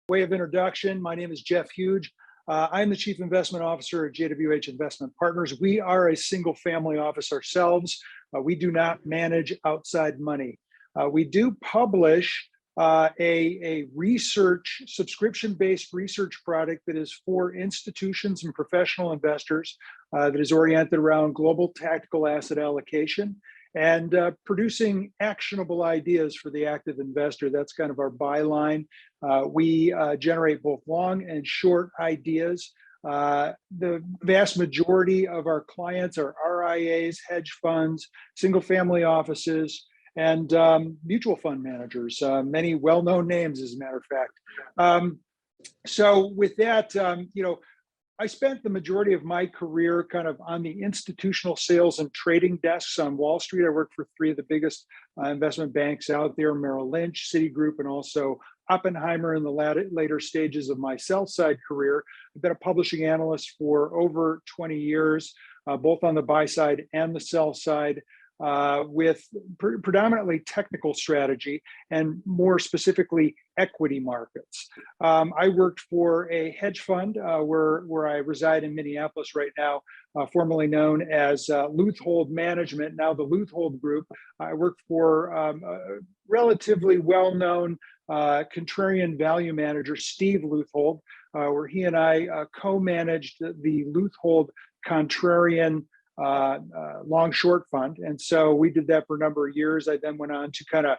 Way of introduction, my name is Jeff Huge. I'm the Chief Investment Officer at JWH Investment Partners. We are a single family office ourselves. We do not manage outside money. We do publish a research, subscription-based research product that is for institutions and professional investors that is oriented around global tactical asset allocation and producing actionable ideas for the active investor. That's kind of our byline. We generate both long and short ideas. The vast majority of our clients are RIAs, hedge funds, single family offices, and mutual fund managers, many well-known names, as a matter of fact. So with that, I spent the majority of my career kind of on the institutional sales and trading desks on Wall Street. I worked for three of the biggest investment banks out there, Merrill Lynch, Citigroup, and also Oppenheimer in the later stages of my sell-side career. I've been a publishing analyst for over 20 years, both on the buy side and the sell side. With predominantly technical strategy and more specifically equity markets. I worked for a hedge fund where I reside in Minneapolis right now, formerly known as Leuthold Management, now the Leuthold Group. I worked for a relatively well-known contrarian value manager, Steve Leuthold, where he and I co-managed the Leuthold Contrarian long short fund. And so we did that for a number of years. I then went on to kind of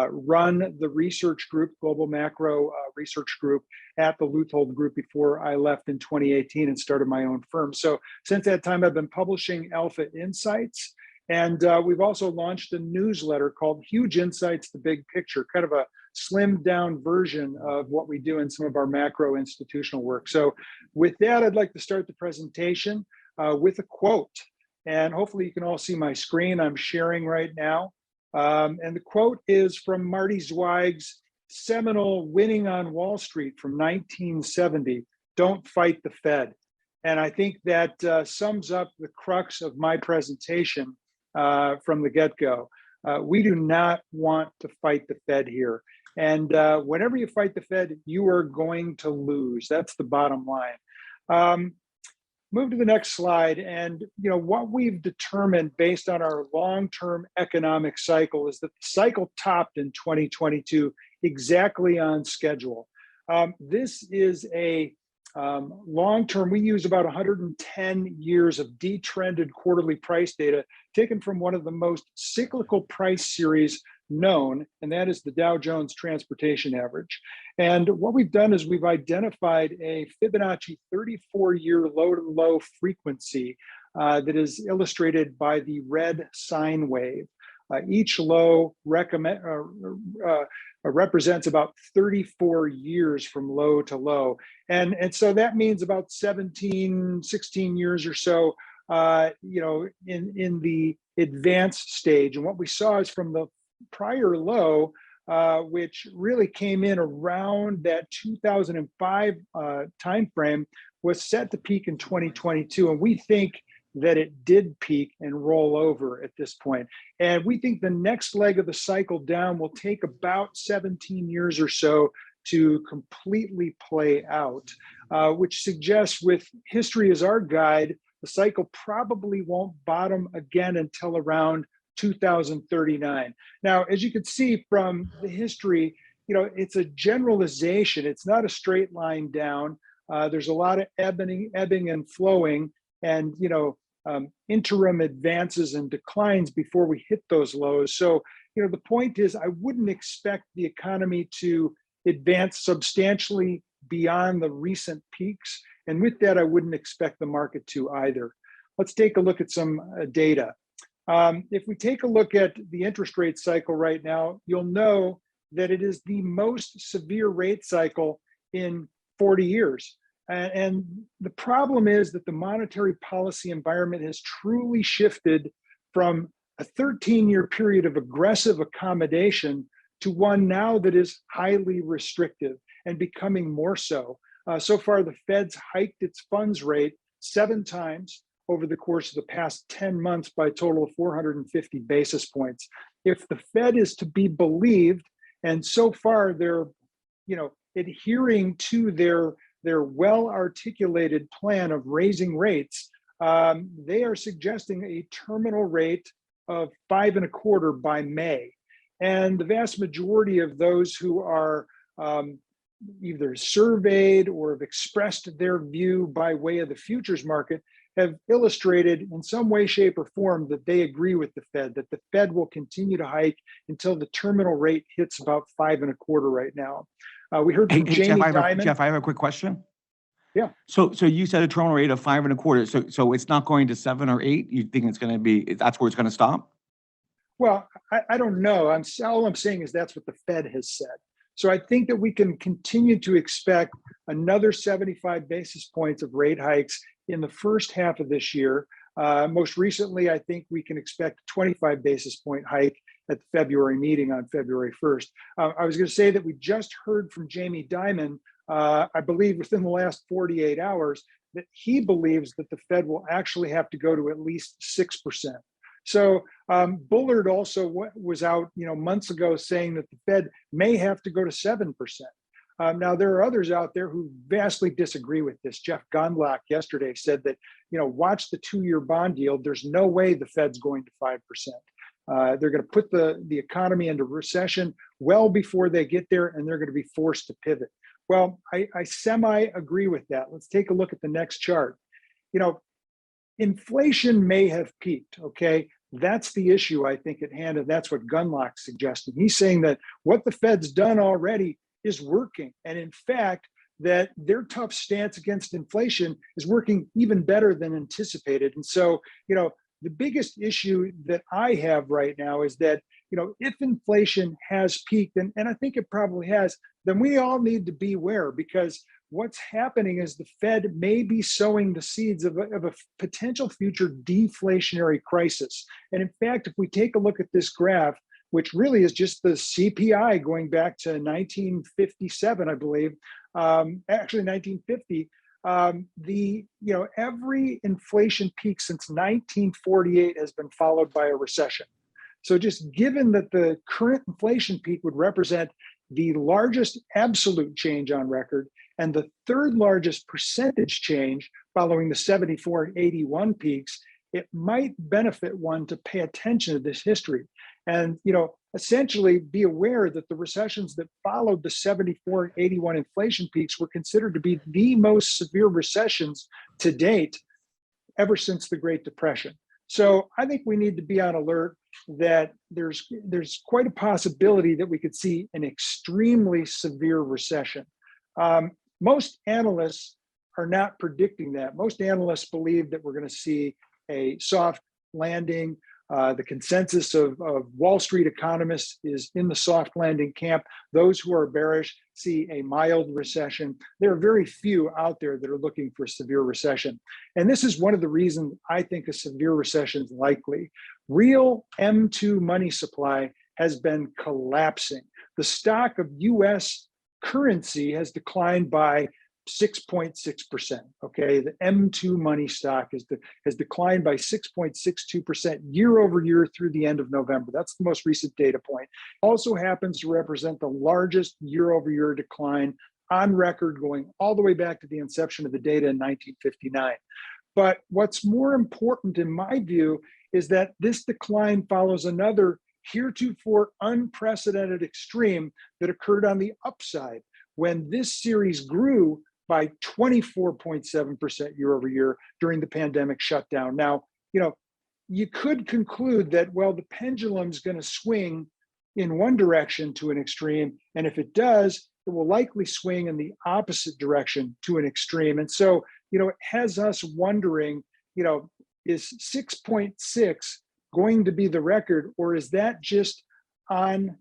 run the research group, global macro research group at the Leuthold Group before I left in 2018 and started my own firm. So since that time, I've been publishing Alpha Insights. And we've also launched a newsletter called Huge Insights, the Big Picture, kind of a slimmed down version of what we do in some of our macro institutional work. So with that, I'd like to start the presentation with a quote. And hopefully you can all see my screen I'm sharing right now. And the quote is from Marty Zweig's seminal Winning on Wall Street from 1970, "Don't fight the Fed." And I think that sums up the crux of my presentation from the get-go. We do not want to fight the Fed here. And whenever you fight the Fed, you are going to lose. That's the bottom line. Move to the next slide. And what we've determined based on our long-term economic cycle is that the cycle topped in 2022 exactly on schedule. This is a long-term, we use about 110 years of detrended quarterly price data taken from one of the most cyclical price series known, and that is the Dow Jones Transportation Average. And what we've done is we've identified a Fibonacci 34-year low-to-low frequency that is illustrated by the red sine wave. Each low represents about 34 years from low to low. And so that means about 16 years or so, in the advanced stage. And what we saw is from the prior low, which really came in around that 2005 timeframe, was set to peak in 2022. And we think that it did peak and roll over at this point. And we think the next leg of the cycle down will take about 17 years or so to completely play out, which suggests, with history as our guide, the cycle probably won't bottom again until around 2039. Now, as you can see from the history, it's a generalization. It's not a straight line down. There's a lot of ebbing and flowing, and interim advances and declines before we hit those lows. So, the point is, I wouldn't expect the economy to advance substantially beyond the recent peaks. And with that, I wouldn't expect the market to either. Let's take a look at some data. If we take a look at the interest rate cycle right now, you'll know that it is the most severe rate cycle in 40 years. And the problem is that the monetary policy environment has truly shifted from a 13-year period of aggressive accommodation to one now that is highly restrictive and becoming more so. So far, the Fed's hiked its funds rate 7 times over the course of the past 10 months by a total of 450 basis points. If the Fed is to be believed, and so far they're adhering to their well-articulated plan of raising rates, they are suggesting a terminal rate of 5.25 by May. And the vast majority of those who are either surveyed or have expressed their view by way of the futures market have illustrated in some way, shape, or form that they agree with the Fed, that the Fed will continue to hike until the terminal rate hits about 5.25 right now. We heard from Jamie Dimon. Jeff, I have a quick question. Yeah. So you said a terminal rate of 5.25. So it's not going to 7 or 8. You think it's going to be, that's where it's going to stop? Well, I don't know. All I'm saying is that's what the Fed has said. So I think that we can continue to expect another 75 basis points of rate hikes in the first half of this year. Most recently, I think we can expect a 25 basis point hike at the February meeting on February 1st. I was going to say that we just heard from Jamie Dimon, I believe within the last 48 hours, that he believes that the Fed will actually have to go to at least 6%. So Bullard also was out, months ago saying that the Fed may have to go to 7%. Now, there are others out there who vastly disagree with this. Jeff Gondlach yesterday said that, watch the 2-year bond yield. There's no way the Fed's going to 5%. They're going to put the economy into recession well before they get there, and they're going to be forced to pivot. Well, I semi-agree with that. Let's take a look at the next chart. Inflation may have peaked, okay? That's the issue, I think, at hand, and that's what Gunlock's suggesting. He's saying that what the Fed's done already is working, and in fact, that their tough stance against inflation is working even better than anticipated. And so, the biggest issue that I have right now is that, if inflation has peaked, and I think it probably has, then we all need to beware, because what's happening is the Fed may be sowing the seeds of a potential future deflationary crisis. And in fact, if we take a look at this graph, which really is just the CPI going back to 1957, I believe, actually 1950, every inflation peak since 1948 has been followed by a recession. So just given that the current inflation peak would represent the largest absolute change on record and the third largest percentage change following the 74 and 81 peaks, it might benefit one to pay attention to this history. And, essentially be aware that the recessions that followed the 74 and 81 inflation peaks were considered to be the most severe recessions to date ever since the Great Depression. So I think we need to be on alert that there's quite a possibility that we could see an extremely severe recession. Most analysts are not predicting that. Most analysts believe that we're going to see a soft landing. The consensus of Wall Street economists is in the soft landing camp. Those who are bearish see a mild recession. There are very few out there that are looking for a severe recession. And this is one of the reasons I think a severe recession is likely. Real M2 money supply has been collapsing. The stock of US currency has declined by 6.6%. Okay, the M2 money stock has declined by 6.62% year over year through the end of November. That's the most recent data point. Also happens to represent the largest year over year decline on record, going all the way back to the inception of the data in 1959. But what's more important in my view is that this decline follows another heretofore unprecedented extreme that occurred on the upside when this series grew by 24.7% year over year during the pandemic shutdown. Now, you could conclude that, well, the pendulum's going to swing in one direction to an extreme, and if it does, it will likely swing in the opposite direction to an extreme. And so, it has us wondering, is 6.6 going to be the record, or is that just on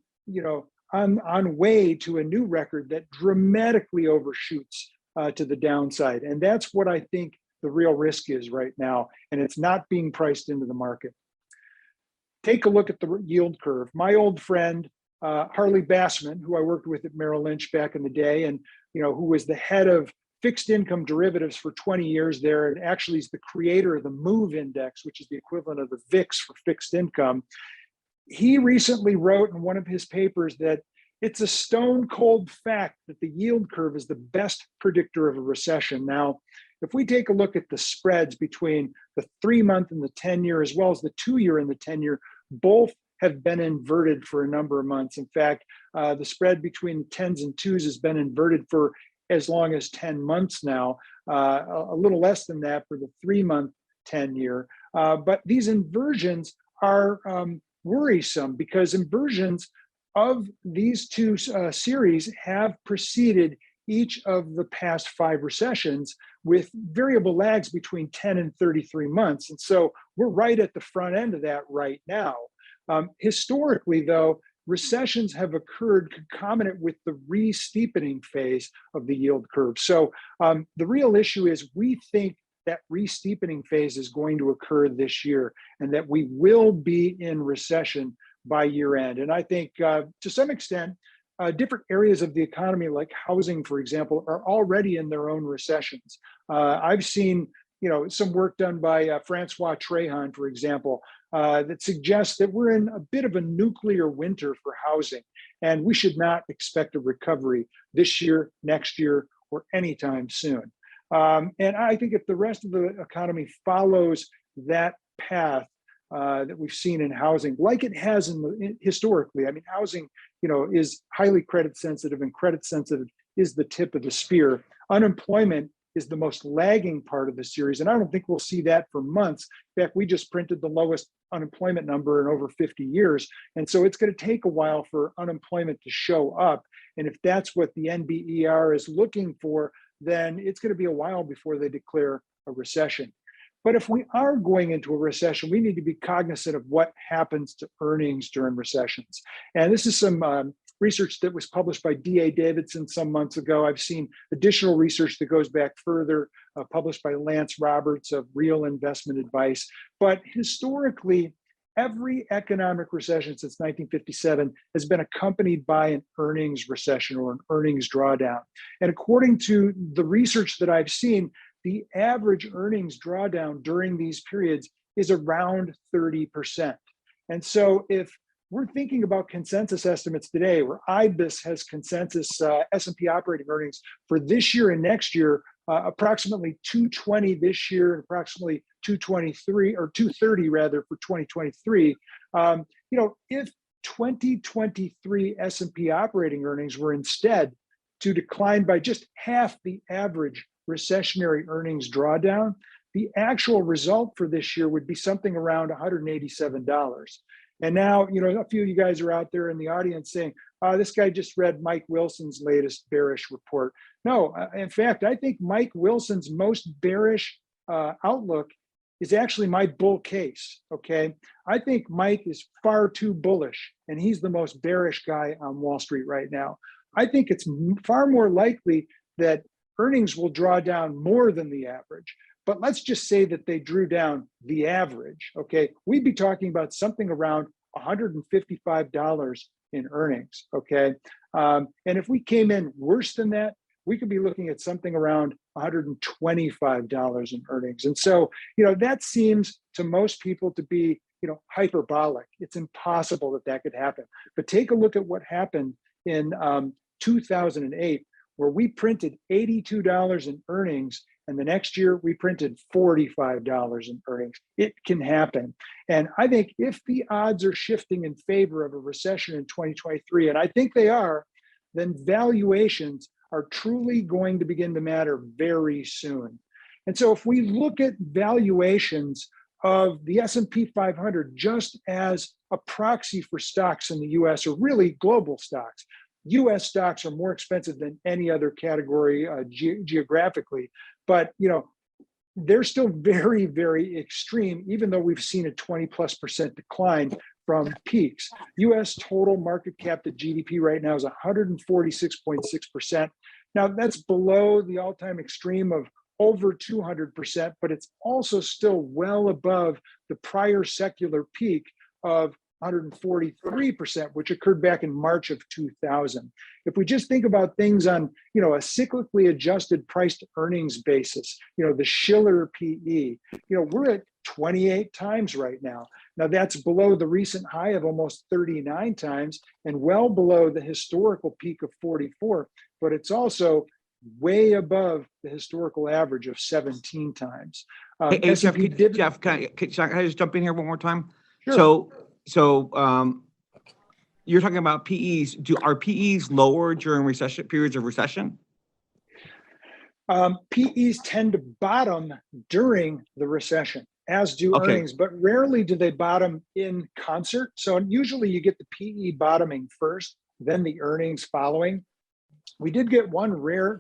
way to a new record that dramatically overshoots to the downside? And that's what I think the real risk is right now, and it's not being priced into the market. Take a look at the yield curve. My old friend, Harley Bassman, who I worked with at Merrill Lynch back in the day, and who was the head of fixed income derivatives for 20 years there, and actually is the creator of the MOVE index, which is the equivalent of the VIX for fixed income. He recently wrote in one of his papers that it's a stone cold fact that the yield curve is the best predictor of a recession. Now, if we take a look at the spreads between the 3-month and the 10-year, as well as the 2-year and the 10-year, both have been inverted for a number of months. In fact, the spread between 10s and 2s has been inverted for as long as 10 months now, a little less than that for the 3-month 10-year. But these inversions are worrisome because inversions of these two series have preceded each of the past 5 recessions with variable lags between 10 and 33 months. And so we're right at the front end of that right now. Historically, though, recessions have occurred concomitant with the re-steepening phase of the yield curve. So the real issue is we think that re-steepening phase is going to occur this year and that we will be in recession by year end. And I think to some extent, different areas of the economy, like housing, for example, are already in their own recessions. I've seen, some work done by Francois Trehan, for example, that suggests that we're in a bit of a nuclear winter for housing, and we should not expect a recovery this year, next year, or anytime soon. And I think if the rest of the economy follows that path that we've seen in housing, like it has historically, I mean, housing, is highly credit sensitive, and credit sensitive is the tip of the spear. Unemployment is the most lagging part of the series, and I don't think we'll see that for months. In fact, we just printed the lowest unemployment number in over 50 years, and so it's going to take a while for unemployment to show up. And if that's what the NBER is looking for, then it's going to be a while before they declare a recession. But if we are going into a recession, we need to be cognizant of what happens to earnings during recessions. And this is some research that was published by D.A. Davidson some months ago. I've seen additional research that goes back further, published by Lance Roberts of Real Investment Advice. But historically, every economic recession since 1957 has been accompanied by an earnings recession or an earnings drawdown. And according to the research that I've seen, the average earnings drawdown during these periods is around 30%. And so if we're thinking about consensus estimates today, where IBIS has consensus S&P operating earnings for this year and next year, approximately 220 this year and approximately 223 or 230 rather for 2023. If 2023 S&P operating earnings were instead to decline by just half the average recessionary earnings drawdown, the actual result for this year would be something around $187. And now, a few of you guys are out there in the audience saying, this guy just read Mike Wilson's latest bearish report. No, in fact, I think Mike Wilson's most bearish outlook is actually my bull case, okay? I think Mike is far too bullish, and he's the most bearish guy on Wall Street right now. I think it's far more likely that earnings will draw down more than the average. But let's just say that they drew down the average, okay? We'd be talking about something around $155 in earnings, okay? And if we came in worse than that, we could be looking at something around $125 in earnings. And so, that seems to most people to be, hyperbolic. It's impossible that could happen. But take a look at what happened in 2008, where we printed $82 in earnings, and the next year we printed $45 in earnings. It can happen. And I think if the odds are shifting in favor of a recession in 2023, and I think they are, then valuations are truly going to begin to matter very soon. And so if we look at valuations of the S&P 500 just as a proxy for stocks in the US, or really global stocks, US stocks are more expensive than any other category geographically, but they're still very, very extreme, even though we've seen a 20+% decline from peaks. US total market cap to GDP right now is 146.6%. Now that's below the all-time extreme of over 200%, but it's also still well above the prior secular peak of 143%, which occurred back in March of 2000. If we just think about things on, a cyclically adjusted price to earnings basis, the Shiller PE, we're at 28 times right now. Now that's below the recent high of almost 39 times and well below the historical peak of 44, but it's also way above the historical average of 17 times. Hey, Jeff, S&P dividend. Jeff, can I just jump in here one more time? Sure. So you're talking about PEs. Are PEs lower during recession periods of recession? PEs tend to bottom during the recession, as do Okay. earnings, but rarely do they bottom in concert. So usually you get the PE bottoming first, then the earnings following. We did get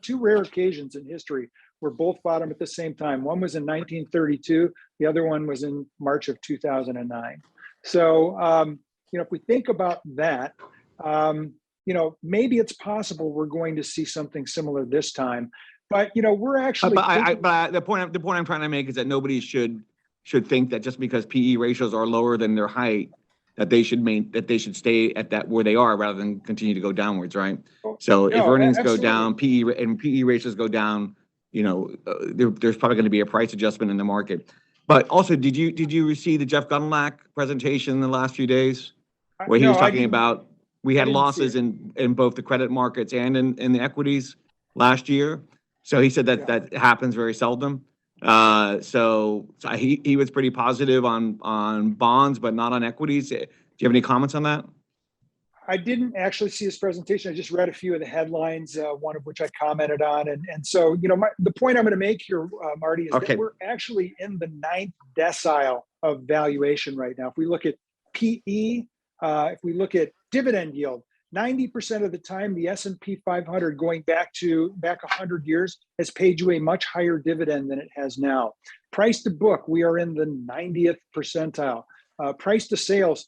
two rare occasions in history where both bottom at the same time. One was in 1932, the other one was in March of 2009. So, if we think about that, maybe it's possible we're going to see something similar this time. But we're actually. But the point I'm trying to make is that nobody should think that just because PE ratios are lower than their height, that they should stay at that where they are rather than continue to go downwards, right? So if earnings go down, PE ratios go down, there's probably going to be a price adjustment in the market. But also, did you receive the Jeff Gundlach presentation in the last few days, where he was talking about we had losses in both the credit markets and in the equities last year? So he said that happens very seldom. So he was pretty positive on bonds, but not on equities. Do you have any comments on that? I didn't actually see his presentation. I just read a few of the headlines, one of which I commented on. And so, the point I'm going to make here, Marty, is that we're actually in the 9th decile of valuation right now. If we look at PE, if we look at dividend yield, 90% of the time, the S&P 500 going back 100 years has paid you a much higher dividend than it has now. Price to book, we are in the 90th percentile. Price to sales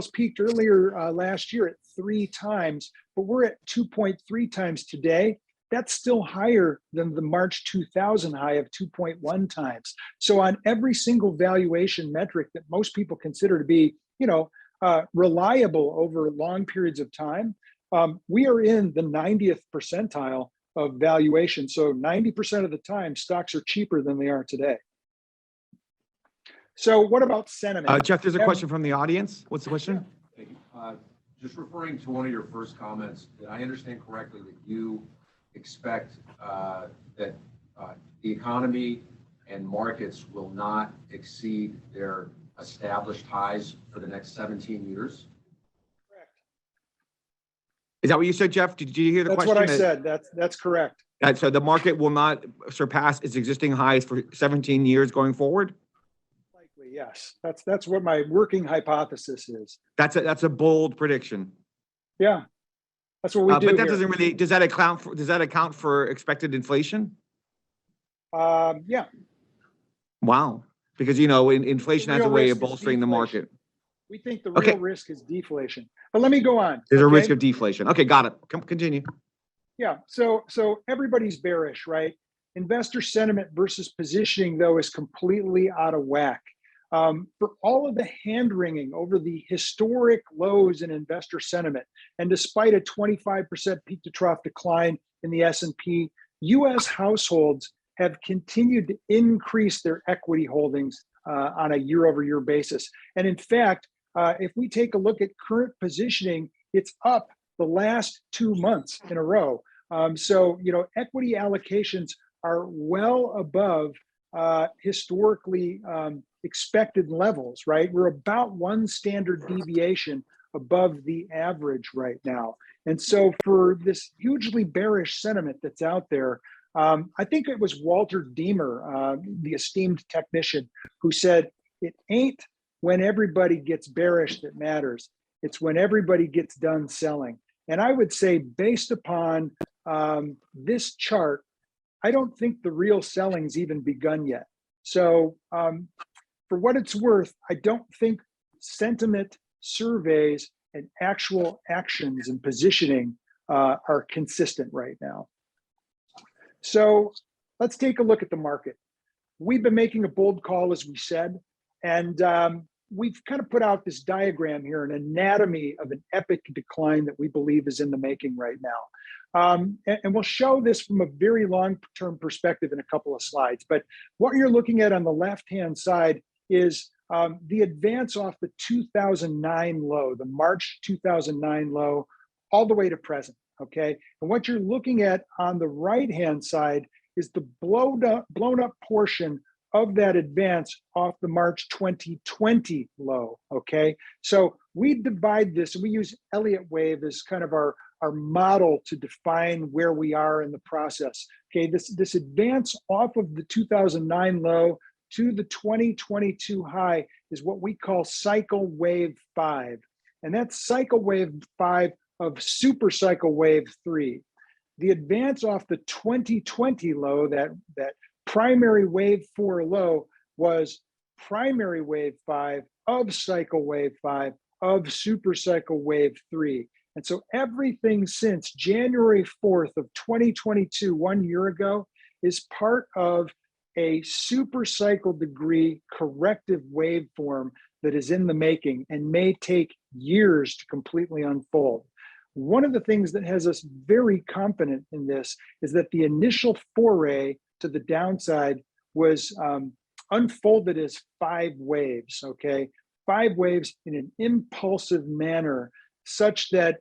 peaked earlier last year at 3 times, but we're at 2.3 times today. That's still higher than the March 2000 high of 2.1 times. So on every single valuation metric that most people consider to be, reliable over long periods of time, we are in the 90th percentile of valuation. So 90% of the time, stocks are cheaper than they are today. So what about sentiment? Jeff, there's a question from the audience. What's the question? Thank you. Just referring to one of your first comments, did I understand correctly that you expect that the economy and markets will not exceed their established highs for the next 17 years? Correct. Is that what you said, Jeff? Did you hear the question? That's what I said. That's correct. So the market will not surpass its existing highs for 17 years going forward? Likely, yes. That's what my working hypothesis is. That's a bold prediction. Yeah, that's what we do. But that doesn't really. Does that account for expected inflation? Yeah. Wow. Because inflation has a way of bolstering the market. We think the real risk is deflation. But let me go on. There's a risk of deflation. Okay, got it. Continue. Yeah. So everybody's bearish, right? Investor sentiment versus positioning, though, is completely out of whack. For all of the hand-wringing over the historic lows in investor sentiment, and despite a 25% peak-to-trough decline in the S&P, U.S. households have continued to increase their equity holdings on a year-over-year basis. And in fact, if we take a look at current positioning, it's up the last 2 months in a row. So equity allocations are well above historically expected levels, right? We're about 1 standard deviation above the average right now. And so for this hugely bearish sentiment that's out there, I think it was Walter Deemer, the esteemed technician, who said, it ain't when everybody gets bearish that matters. It's when everybody gets done selling. And I would say, based upon this chart, I don't think the real selling's even begun yet. So for what it's worth, I don't think sentiment surveys and actual actions and positioning are consistent right now. So let's take a look at the market. We've been making a bold call, as we said, and we've kind of put out this diagram here, an anatomy of an epic decline that we believe is in the making right And we'll show this from a very long-term perspective in a couple of slides. But what you're looking at on the left-hand side is the advance off the 2009 low, the March 2009 low, all the way to present, okay? And what you're looking at on the right-hand side is the blown up portion of that advance off the March 2020 low, okay? So we divide this, and we use Elliott wave as kind of our model to define where we are in the process, okay? This advance off of the 2009 low to the 2022 high is what we call cycle wave 5. And that's cycle wave 5 of super cycle wave 3. The advance off the 2020 low, that primary wave 4 low, was primary wave 5 of cycle wave 5 of super cycle wave 3. And so everything since January 4th of 2022, 1 year ago, is part of a super cycle degree corrective waveform that is in the making and may take years to completely unfold. One of the things that has us very confident in this is that the initial foray to the downside was unfolded as 5 waves, okay? 5 waves in an impulsive manner, such that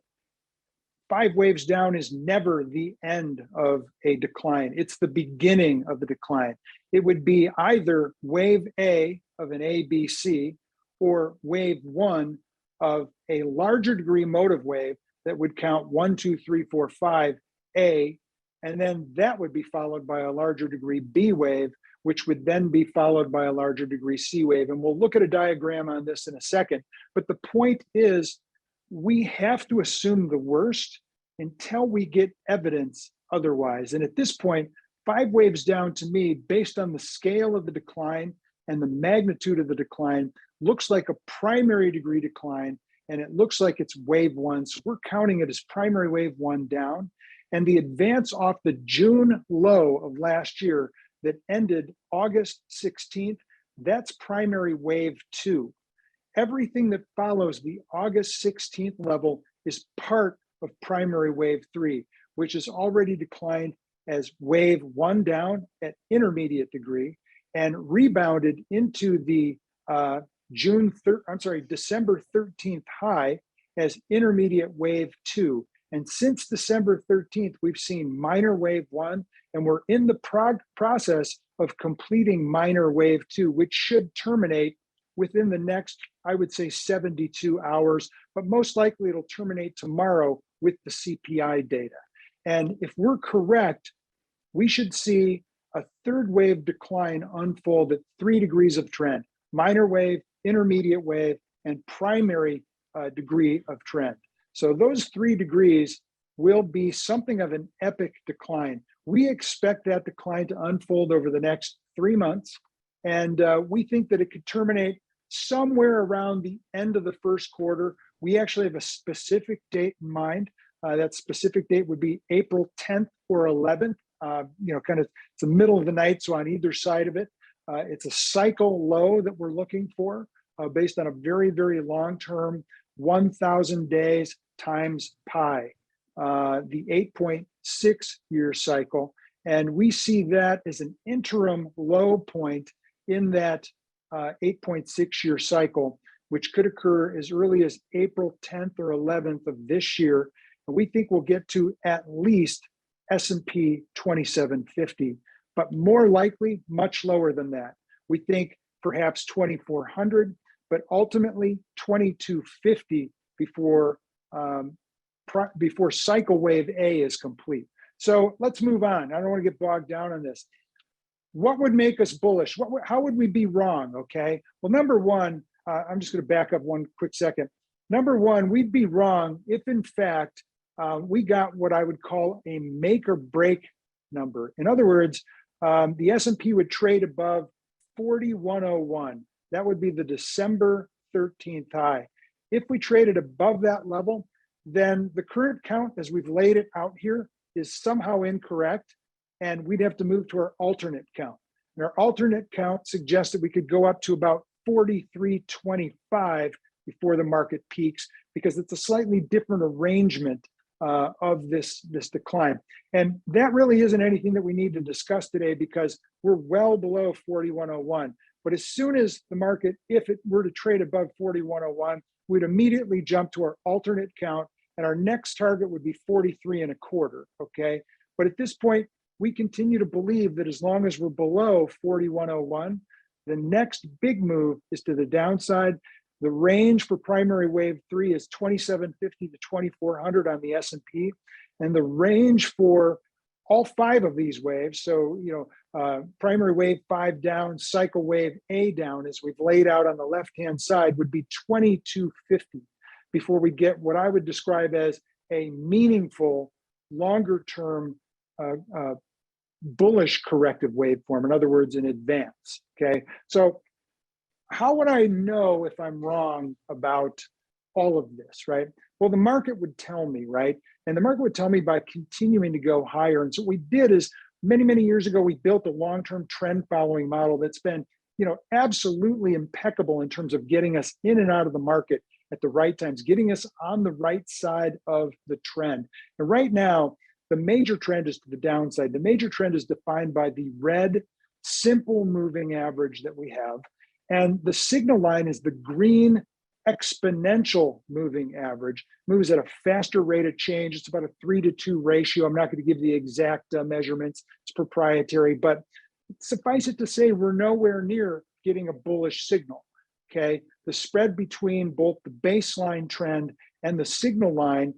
5 waves down is never the end of a decline. It's the beginning of the decline. It would be either wave A of an ABC or wave 1 of a larger degree motive wave that would count 1, 2, 3, 4, 5 A, and then that would be followed by a larger degree B wave, which would then be followed by a larger degree C wave. And we'll look at a diagram on this in a second. But the point is, we have to assume the worst until we get evidence otherwise. And at this point, 5 waves down to me, based on the scale of the decline and the magnitude of the decline, looks like a primary degree decline, and it looks like it's wave 1. So we're counting it as primary wave 1 down. And the advance off the June low of last year that ended August 16th, that's primary wave 2. Everything that follows the August 16th level is part of primary wave 3, which is already declined as wave 1 down at intermediate degree and rebounded into the December 13th high as intermediate wave 2. And since December 13th, we've seen minor wave 1, and we're in the process of completing minor wave 2, which should terminate within the next, I would say, 72 hours, but most likely it'll terminate tomorrow with the CPI data. And if we're correct, we should see a third wave decline unfold at 3 degrees of trend: minor wave, intermediate wave, and primary degree of trend. So those 3 degrees will be something of an epic decline. We expect that decline to unfold over the next 3 months. And we think that it could terminate somewhere around the end of the first quarter. We actually have a specific date in mind. That specific date would be April 10th or 11th. It's the middle of the night, so on either side of it. It's a cycle low that we're looking for based on a very, very long-term 1,000 days times pi, the 8.6-year cycle. And we see that as an interim low point in that 8.6-year cycle, which could occur as early as April 10th or 11th of this year. And we think we'll get to at least S&P 2750, but more likely much lower than that. We think perhaps 2400, but ultimately 2250 before cycle wave A is complete. So let's move on. I don't want to get bogged down on this. What would make us bullish? How would we be wrong? Okay. Well, number one, I'm just going to back up one quick second. Number one, we'd be wrong if in fact we got what I would call a make or break number. In other words, the S&P would trade above 4101. That would be the December 13th high. If we traded above that level, then the current count as we've laid it out here is somehow incorrect, and we'd have to move to our alternate count. And our alternate count suggests that we could go up to about 4325 before the market peaks, because it's a slightly different arrangement of this decline. And that really isn't anything that we need to discuss today because we're well below 4101. But as soon as the market, if it were to trade above 4101, we'd immediately jump to our alternate count, and our next target would be 43.25, okay? But at this point, we continue to believe that as long as we're below 4101, the next big move is to the downside. The range for primary wave 3 is 2750 to 2400 on the S&P, and the range for all 5 of these waves, so primary wave 5 down, cycle wave A down, as we've laid out on the left-hand side, would be 2250 before we get what I would describe as a meaningful, longer-term bullish corrective waveform. In other words, an advance. Okay, so how would I know if I'm wrong about all of this, right? Well, the market would tell me, right? And the market would tell me by continuing to go higher. And so what we did is many years ago, we built a long-term trend following model that's been, absolutely impeccable in terms of getting us in and out of the market at the right times, getting us on the right side of the trend. And right now, the major trend is to the downside. The major trend is defined by the red simple moving average that we have. And the signal line is the green exponential moving average, moves at a faster rate of change. It's about a 3-to-2 ratio. I'm not going to give the exact measurements. It's proprietary, but suffice it to say, we're nowhere near getting a bullish signal, okay? The spread between both the baseline trend and the signal line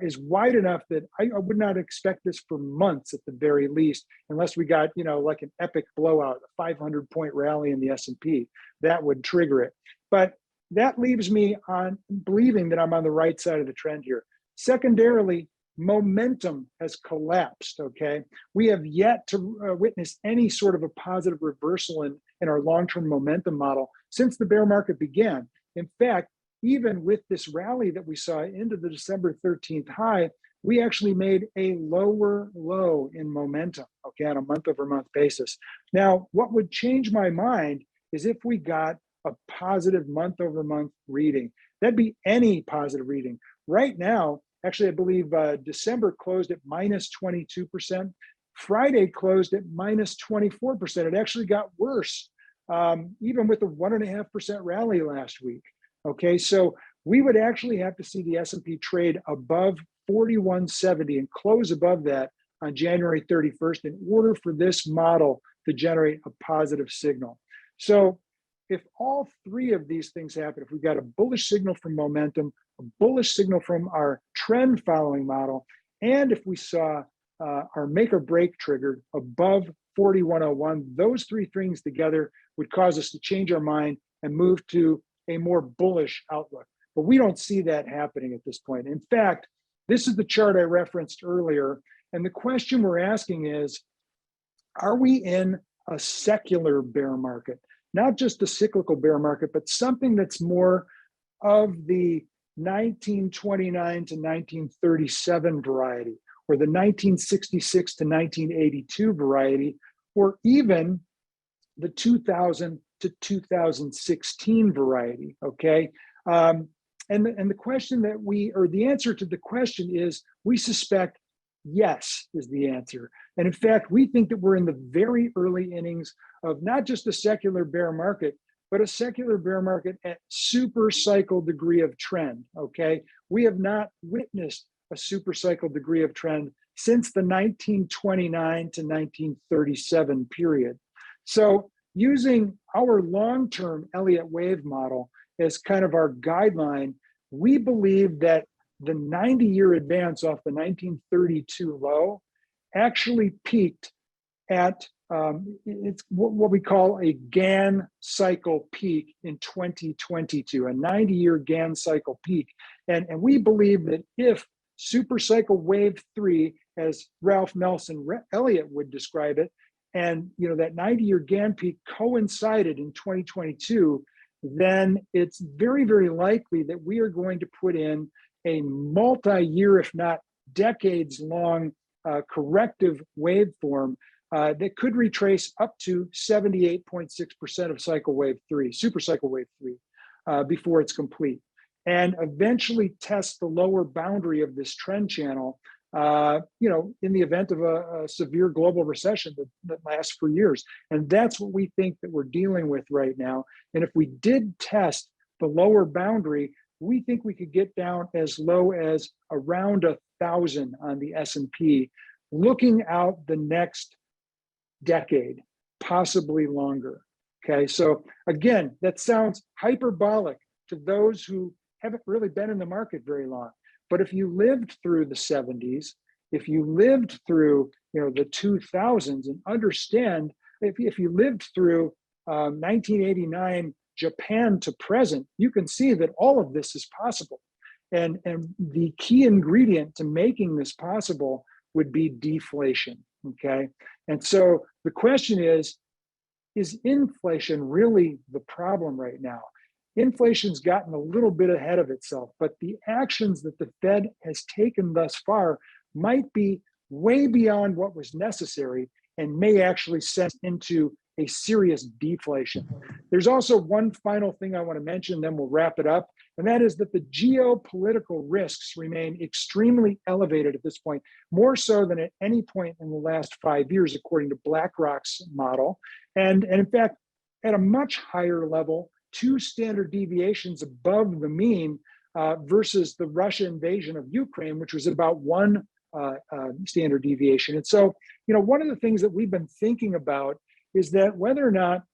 is wide enough that I would not expect this for months at the very least, unless we got, like an epic blowout, a 500-point rally in the S&P. That would trigger it. But that leaves me on believing that I'm on the right side of the trend here. Secondarily, momentum has collapsed, okay? We have yet to witness any sort of a positive reversal in our long-term momentum model since the bear market began. In fact, even with this rally that we saw into the December 13th high, we actually made a lower low in momentum, okay, on a month-over-month basis. Now, what would change my mind is if we got a positive month-over-month reading. That'd be any positive reading. Right now, actually, I believe December closed at minus 22%. Friday closed at minus 24%. It actually got worse, even with the 1.5% rally last week. Okay, so we would actually have to see the S&P trade above 4170 and close above that on January 31st in order for this model to generate a positive signal. So if all 3 of these things happen, if we've got a bullish signal from momentum, a bullish signal from our trend following model, and if we saw our make or break triggered above 4101, those 3 things together would cause us to change our mind and move to a more bullish outlook. But we don't see that happening at this point. In fact, this is the chart I referenced earlier. And the question we're asking is, are we in a secular bear market? Not just a cyclical bear market, but something that's more of the 1929 to 1937 variety, or the 1966 to 1982 variety, or even the 2000 to 2016 variety, okay? And the question that the answer to the question is, we suspect yes is the answer. And in fact, we think that we're in the very early innings of not just a secular bear market, but a secular bear market at super cycle degree of trend, okay? We have not witnessed a super cycle degree of trend since the 1929 to 1937 period. So using our long-term Elliott wave model as kind of our guideline, we believe that the 90-year advance off the 1932 low actually peaked at it's what we call a Gann cycle peak in 2022, a 90-year Gann cycle peak. And we believe that if super cycle wave 3, as Ralph Nelson Elliott would describe it, and that 90-year Gann peak coincided in 2022, then it's very likely that we are going to put in a multi-year, if not decades-long corrective waveform that could retrace up to 78.6% of cycle wave 3, super cycle wave 3, before it's complete. and eventually test the lower boundary of this trend channel, in the event of a severe global recession that lasts for years. And that's what we think that we're dealing with right now. And if we did test the lower boundary, we think we could get down as low as around 1,000 on the S&P, looking out the next decade, possibly longer. Okay, so again, that sounds hyperbolic to those who haven't really been in the market very long. But if you lived through the 70s, if you lived through the 2000s, and understand, if you lived through 1989 Japan to present, you can see that all of this is possible. And the key ingredient to making this possible would be deflation, okay? And so the question is inflation really the problem right now? Inflation's gotten a little bit ahead of itself, but the actions that the Fed has taken thus far might be way beyond what was necessary and may actually set into a serious deflation. There's also one final thing I want to mention, then we'll wrap it up, and that is that the geopolitical risks remain extremely elevated at this point, more so than at any point in the last 5 years, according to BlackRock's model. And in fact, at a much higher level, 2 standard deviations above the mean versus the Russia invasion of Ukraine, which was about 1 standard deviation. And so, one of the things that we've been thinking about is that whether or not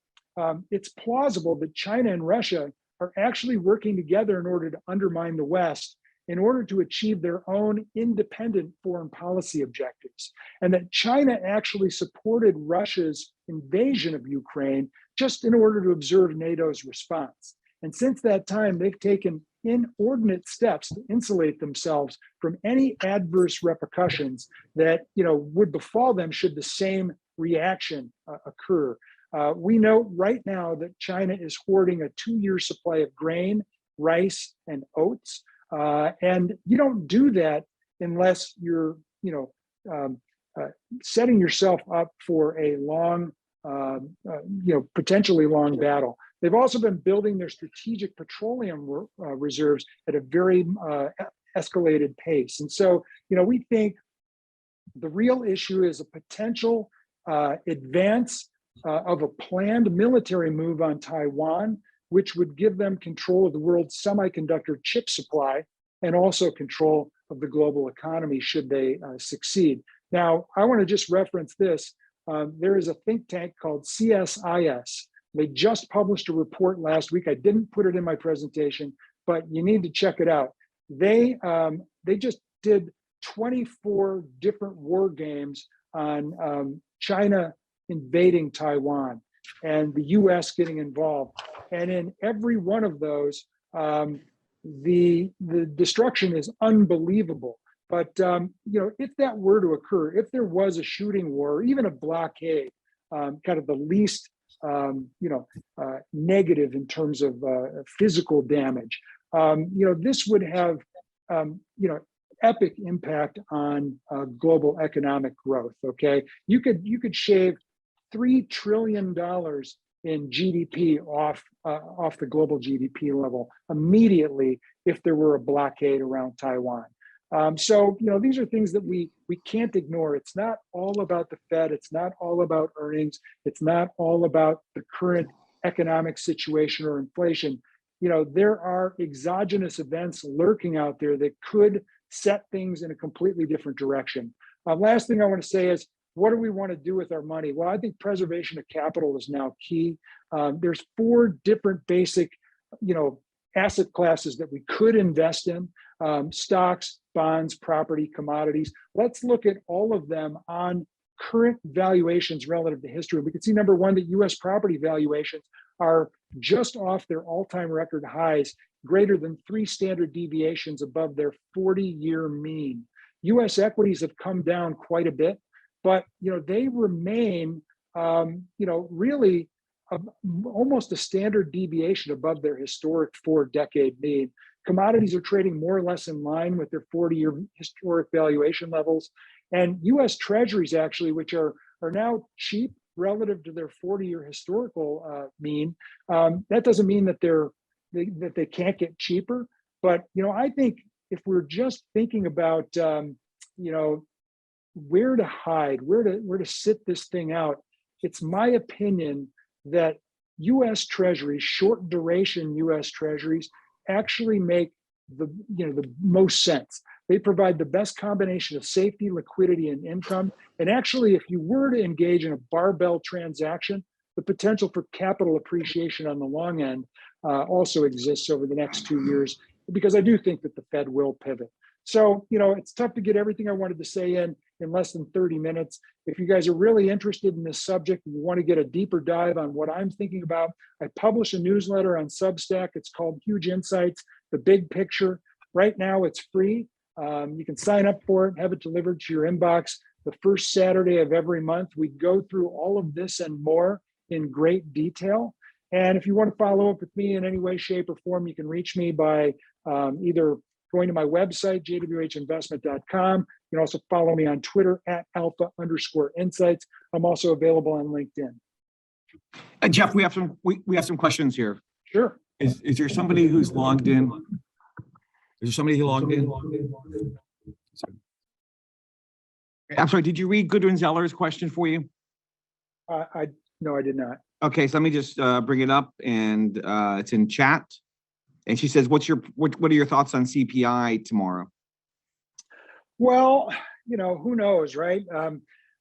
it's plausible that China and Russia are actually working together in order to undermine the West in order to achieve their own independent foreign policy objectives, and that China actually supported Russia's invasion of Ukraine just in order to observe NATO's response. And since that time, they've taken inordinate steps to insulate themselves from any adverse repercussions that would befall them should the same reaction occur. We know right now that China is hoarding a 2-year supply of grain, rice, and oats. And you don't do that unless you're, setting yourself up for a long, potentially long battle. They've also been building their strategic petroleum reserves at a very escalated pace. And so, we think the real issue is a potential advance of a planned military move on Taiwan, which would give them control of the world's semiconductor chip supply and also control of the global economy should they succeed. Now, I want to just reference this. There is a think tank called CSIS. They just published a report last week. I didn't put it in my presentation, but you need to check it out. They just did 24 different war games on China invading Taiwan and the US getting involved. And in every one of those, the destruction is unbelievable. But if that were to occur, if there was a shooting war, or even a blockade, kind of the least negative in terms of physical damage, this would have epic impact on global economic growth. Okay, you could shave $3 trillion in GDP off the global GDP level immediately if there were a blockade around Taiwan. So these are things that we can't ignore. It's not all about the Fed. It's not all about earnings. It's not all about the current economic situation or inflation. There are exogenous events lurking out there that could set things in a completely different direction. Last thing I want to say is, what do we want to do with our money? Well, I think preservation of capital is now key. There's 4 different basic, asset classes that we could invest in: stocks, bonds, property, commodities. Let's look at all of them on current valuations relative to history. We can see, number one, that U.S. property valuations are just off their all-time record highs, greater than 3 standard deviations above their 40-year mean. U.S. equities have come down quite a bit, but they remain, really almost a standard deviation above their historic 4-decade mean. Commodities are trading more or less in line with their 40-year historic valuation levels, and U.S. Treasuries, actually, which are now cheap relative to their 40-year historical mean. That doesn't mean that they can't get cheaper, But, I think if we're just thinking about, where to hide, where to sit this thing out, it's my opinion that U.S. Treasuries, short duration U.S. Treasuries, actually make the most sense. They provide the best combination of safety, liquidity, and income. And actually, if you were to engage in a barbell transaction, the potential for capital appreciation on the long end also exists over the next 2 years, because I do think that the Fed will pivot. So, it's tough to get everything I wanted to say in less than 30 minutes. If you guys are really interested in this subject and you want to get a deeper dive on what I'm thinking about, I publish a newsletter on Substack. It's called Huge Insights, The Big Picture. Right now, it's free. You can sign up for it, have it delivered to your inbox the first Saturday of every month. We go through all of this and more in great detail. And if you want to follow up with me in any way, shape, or form, you can reach me by either going to my website, jwhinvestment.com. You can also follow me on Twitter at @alpha_insights. I'm also available on LinkedIn. Jeff, we have some questions here. Sure. Is there somebody who's logged in? Is there somebody who logged in? I'm sorry, did you read Gudrun Zeller's question for you? No, I did not. Okay, so let me just bring it up, and it's in chat. And she says, what are your thoughts on CPI tomorrow? Well, who knows, right?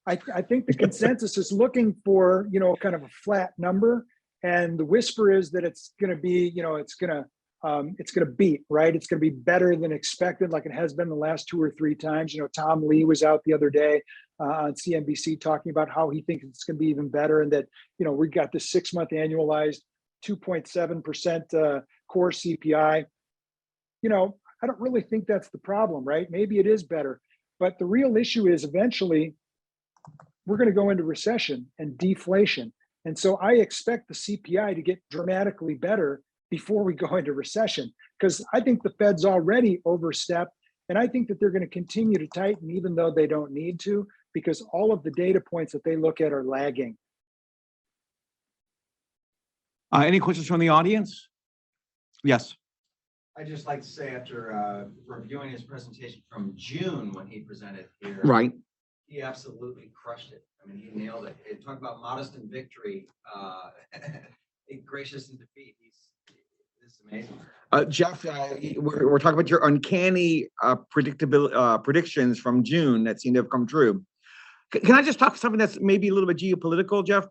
I think the consensus is looking for, kind of a flat number. And the whisper is that it's going to be, it's going to beat, right? It's going to be better than expected, like it has been the last 2 or 3 times. Tom Lee was out the other day on CNBC talking about how he thinks it's going to be even better, and that, we got this 6-month annualized 2.7% core CPI. I don't really think that's the problem, right? Maybe it is better, but the real issue is eventually we're going to go into recession and deflation. And so I expect the CPI to get dramatically better before we go into recession, because I think the Fed's already overstepped, and I think that they're going to continue to tighten even though they don't need to, because all of the data points that they look at are lagging. Any questions from the audience? Yes. I'd just like to say, after reviewing his presentation from June when he presented here, Right. he absolutely crushed it. I mean, he nailed it. He talked about modest in victory, gracious in defeat. This is amazing. Jeff, we're talking about your uncanny predictions from June that seem to have come true. Can I just talk something that's maybe a little bit geopolitical, Jeff?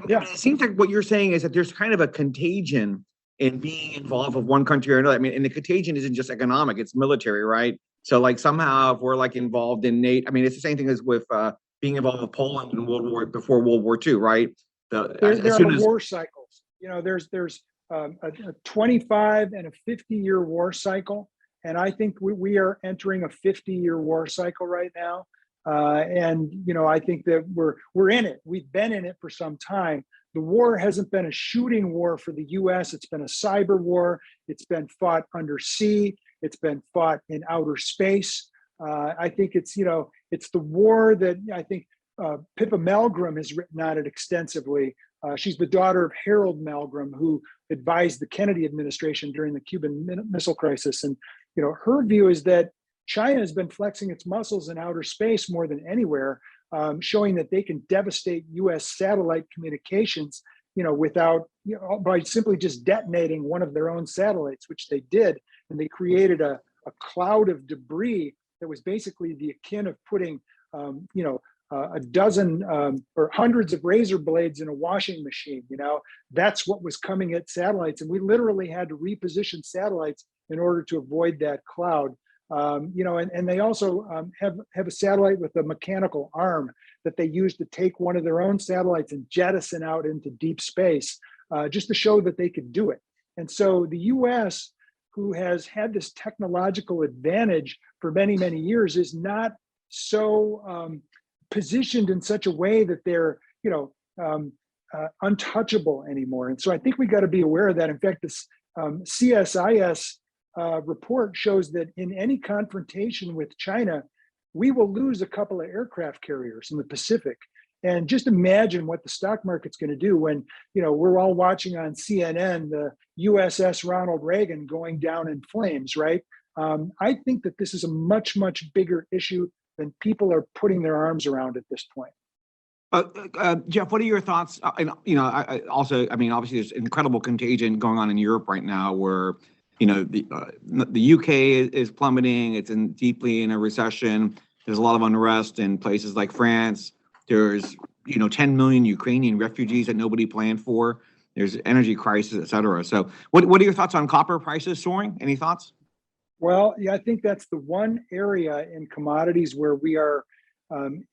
Yeah. It seems like what you're saying is that there's kind of a contagion in being involved with one country or another. I mean, and the contagion isn't just economic, it's military, right? So like somehow if we're like involved in NATO, I mean, it's the same thing as with being involved with Poland in before World War II, right? There are war cycles. There's a 25 and a 50-year war cycle. And I think we are entering a 50-year war cycle right now. And I think that we're in it. We've been in it for some time. The war hasn't been a shooting war for the U.S. It's been a cyber war. It's been fought undersea. It's been fought in outer space. I think it's the war that I think Pippa Malmgren has written on it extensively. She's the daughter of Harold Malmgren, who advised the Kennedy administration during the Cuban Missile Crisis. And her view is that China has been flexing its muscles in outer space more than anywhere, showing that they can devastate U.S. satellite communications, by simply just detonating one of their own satellites, which they did. And they created a cloud of debris that was basically the akin of putting, a dozen or hundreds of razor blades in a washing machine. That's what was coming at satellites. And we literally had to reposition satellites in order to avoid that cloud. And they also have a satellite with a mechanical arm that they use to take one of their own satellites and jettison out into deep space, just to show that they could do it. And so the U.S., who has had this technological advantage for many, many years, is not so positioned in such a way that they're, untouchable anymore. And so I think we got to be aware of that. In fact, this CSIS report shows that in any confrontation with China, we will lose a couple of aircraft carriers in the Pacific. And just imagine what the stock market's going to do when, we're all watching on CNN, the USS Ronald Reagan going down in flames, right? I think that this is a much, much bigger issue than people are putting their arms around at this point. Jeff, what are your thoughts? And obviously there's incredible contagion going on in Europe right now, where the UK is plummeting. It's deeply in a recession. There's a lot of unrest in places like France. There's 10 million Ukrainian refugees that nobody planned for. There's energy crisis, et cetera. So what are your thoughts on copper prices soaring? Any thoughts? Well, yeah, I think that's the one area in commodities where we are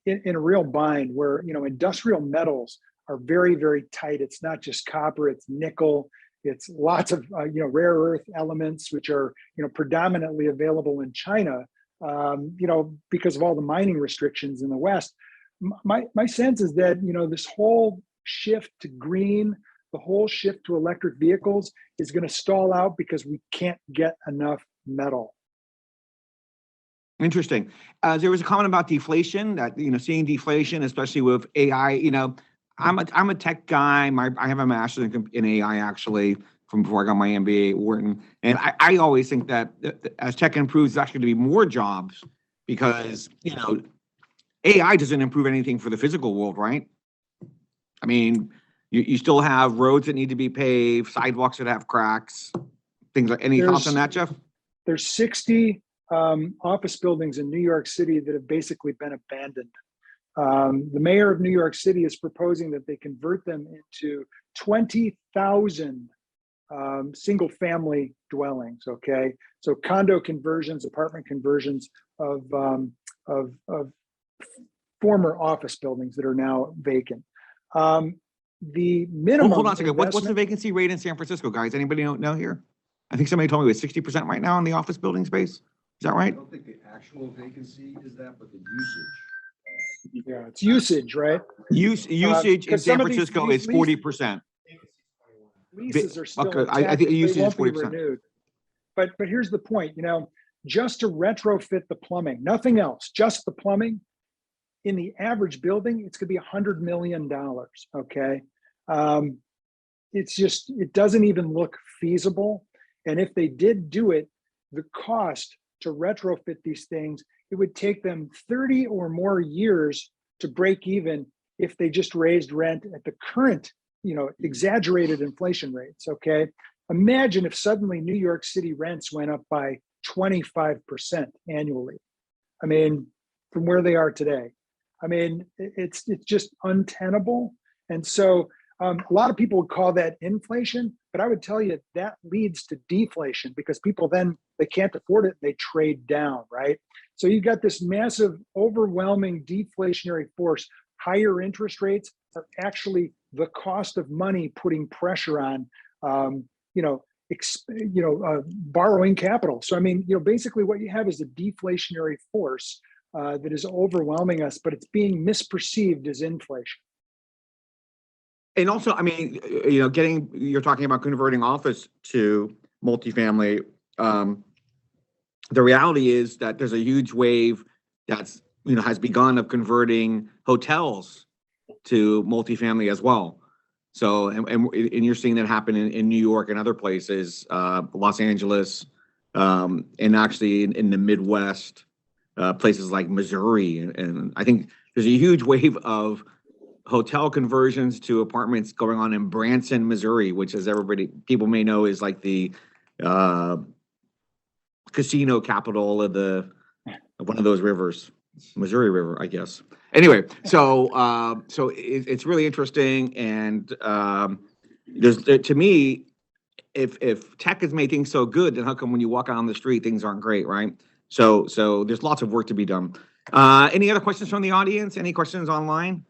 in a real bind, where industrial metals are very, very tight. It's not just copper; it's nickel. It's lots of rare earth elements, which are predominantly available in China. Because of all the mining restrictions in the West. My sense is that this whole shift to green, the whole shift to electric vehicles is going to stall out because we can't get enough metal. Interesting. There was a comment about deflation, that seeing deflation, especially with AI. I'm a tech guy. I have a master's in AI, actually, from before I got my MBA at Wharton. And I always think that as tech improves, there's actually going to be more jobs, because AI doesn't improve anything for the physical world, right? I mean, you still have roads that need to be paved, sidewalks that have cracks, things like. Any thoughts on that, Jeff? There's 60 office buildings in New York City that have basically been abandoned. The mayor of New York City is proposing that they convert them into 20,000 single family dwellings. Okay, so condo conversions, apartment conversions of former office buildings that are now vacant. The minimum. Hold on a second. What's the vacancy rate in San Francisco, guys? Anybody know here? I think somebody told me it was 60% right now in the office building space. Is that right? I don't think the actual vacancy is that, but the usage. Yeah, it's usage, right? Usage in San Francisco is 40%. Leases are still Okay, intact, I think usage they is won't be 40%. renewed. But here's the point, just to retrofit the plumbing, nothing else, just the plumbing, in the average building, it's going to be $100 million. Okay, it doesn't even look feasible. And if they did do it, the cost to retrofit these things, it would take them 30 or more years to break even if they just raised rent at the current, exaggerated inflation rates. Okay, imagine if suddenly New York City rents went up by 25% annually. I mean, from where they are today. I mean, it's just untenable. And so a lot of people would call that inflation, but I would tell you that leads to deflation, because people then, they can't afford it, they trade down, right? So you've got this massive, overwhelming deflationary force. Higher interest rates are actually the cost of money putting pressure on, borrowing capital. So, I mean, basically what you have is a deflationary force that is overwhelming us, but it's being misperceived as inflation. And also, I mean, you're talking about converting office to multifamily. The reality is that there's a huge wave that's, has begun of converting hotels to multifamily as well. So, and you're seeing that happen in New York and other places, Los Angeles, and actually in the Midwest, places like Missouri. And I think there's a huge wave of hotel conversions to apartments going on in Branson, Missouri, which, as people may know, is like the casino capital of one of those rivers, Missouri River, I guess. Anyway, so it's really interesting, and to me, if tech has made things so good, then how come when you walk out on the street things aren't great, right? So there's lots of work to be done. Any other questions from the audience? Any questions online?